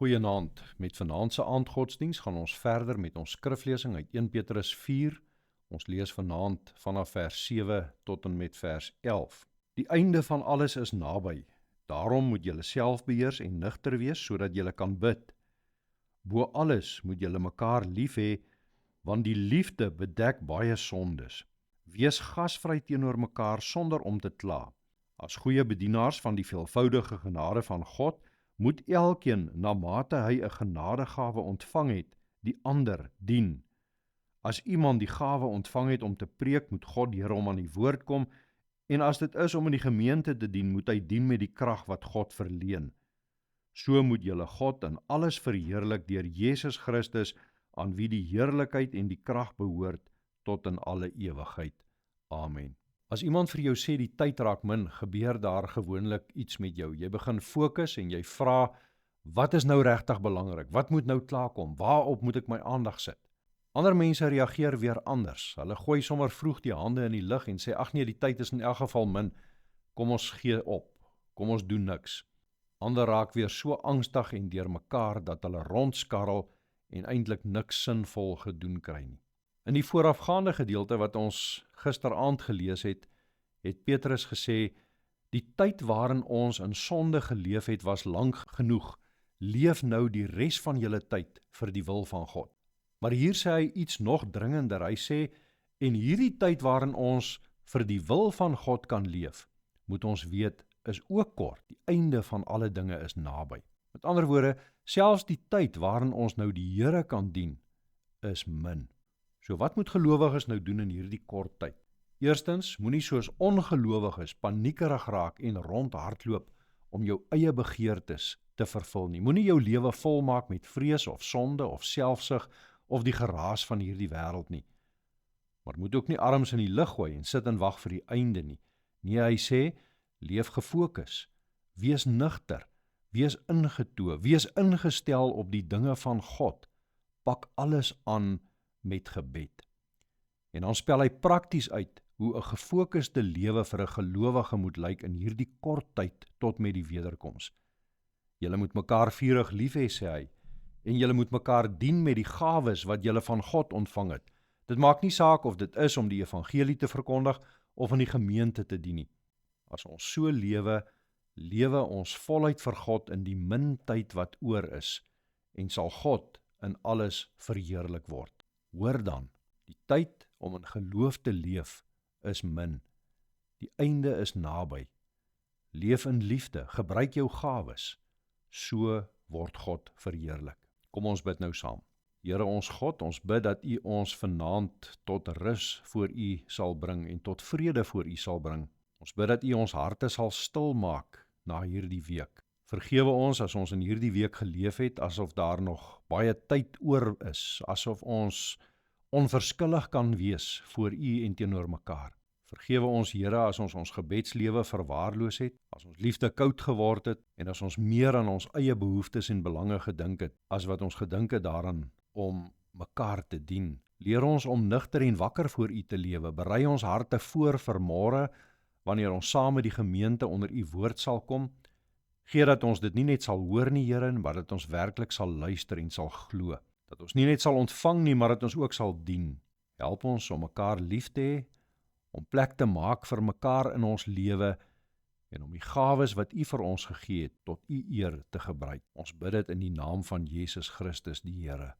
Goeienaand. Met vanaand se aandgodsdiens gaan ons verder met ons skriflesing uit 1 Petrus 4. Ons lees vanaand vanaf vers 7 tot en met vers 11. Die einde van alles is naby. Daarom moet julle self beheers en nugter wees, sodat julle kan bid. Bo alles moet julle mekaar lief hê, want die liefde bedek baie sondes. Wees gasvry teenoor mekaar sonder om te kla. As goeie bedienaars van die veelvoudige genade van God, moet elkeen, na mate hy 'n genadegawe ontvang het, die ander dien. As iemand die gawe ontvang het om te preek, moet God deur hom aan die woord kom, en as dit is om in die gemeente te dien, moet hy dien met die krag wat God verleen. So moet julle God in alles verheerlik deur Jesus Christus, aan wie die heerlikheid en die krag behoort tot in alle ewigheid. Amen. As iemand vir jou sê die tyd raak min, gebeur daar gewoonlik iets met jou. Jy begin fokus en jy vra, wat is nou regtig belangrik? Wat moet nou klaarkom? Waarop moet ek my aandag sit? Ander mense reageer weer anders. Hulle gooi sommer vroeg die hande in die lug en sê, ag nee, die tyd is in elk geval min. Kom ons gee op. Kom ons doen niks. Ander raak weer so angstig en deurmekaar dat hulle rondskarrel en eintlik niks sinvol gedoen kry nie. In die voorafgaande gedeelte wat ons gisteraand gelees het, het Petrus gesê, die tyd waarin ons in sonde geleef het was lank genoeg, leef nou die res van julle tyd vir die wil van God. Maar hier sê hy iets nog dringender, hy sê, en hierdie tyd waarin ons vir die wil van God kan leef, moet ons weet, is ook kort, die einde van alle dinge is naby. Met ander woorde, selfs die tyd waarin ons nou die Here kan dien, is min. So wat moet gelowiges nou doen in hierdie kort tyd? Eerstens, moenie soos ongelowiges paniekerig raak en rondhardloop om jou eie begeertes te vervul nie. Moenie jou lewe volmaak met vrees of sonde of selfsug of die geraas van hierdie wêreld nie. Maar moet ook nie arms in die lug gooi en sit en wag vir die einde nie. Nee, hy sê, leef gefokus, wees nugter, wees ingetoe, wees ingestel op die dinge van God, pak alles aan met gebed. En dan spel hy prakties uit hoe 'n gefokuste lewe vir 'n gelowige moet lyk in hierdie kort tyd tot met die wederkoms. Julle moet mekaar vurig lief hê, sê hy, en julle moet mekaar dien met die gawes wat julle van God ontvang het. Dit maak nie saak of dit is om die evangelie te verkondig of in die gemeente te dien nie. As ons so lewe, lewe ons voluit vir God in die min tyd wat oor is, en sal God in alles verheerlik word. Hoor dan, die tyd om in geloof te leef is min. Die einde is naby. Leef in liefde, gebruik jou gawes. So word God verheerlik. Kom ons bid nou saam. Here ons God, ons bid dat U ons vanaand tot rus voor U sal bring en tot vrede voor U sal bring. Ons bid dat U ons harte sal stil maak na hierdie week. Vergewe ons as ons in hierdie week geleef het, asof daar nog baie tyd oor is, asof ons onverskillig kan wees voor U en teenoor mekaar. Vergewe ons, Here, as ons gebedslewe verwaarloos het, as ons liefde koud geword het, en as ons meer aan ons eie behoeftes en belange gedink het, as wat ons gedink het daaraan om mekaar te dien. Leer ons om nugter en wakker voor U te lewe, berei ons harte voor vir môre, wanneer ons saam met die gemeente onder U woord sal kom. Gee dat ons dit nie net sal hoor nie, Here, maar dat ons werklik sal luister en sal glo. Dat ons nie net sal ontvang nie, maar dat ons ook sal dien. Help ons om mekaar lief te hê, om plek te maak vir mekaar in ons lewe en om die gawes wat U vir ons gegee het tot U eer te gebruik. Ons bid dit in die naam van Jesus Christus die Here.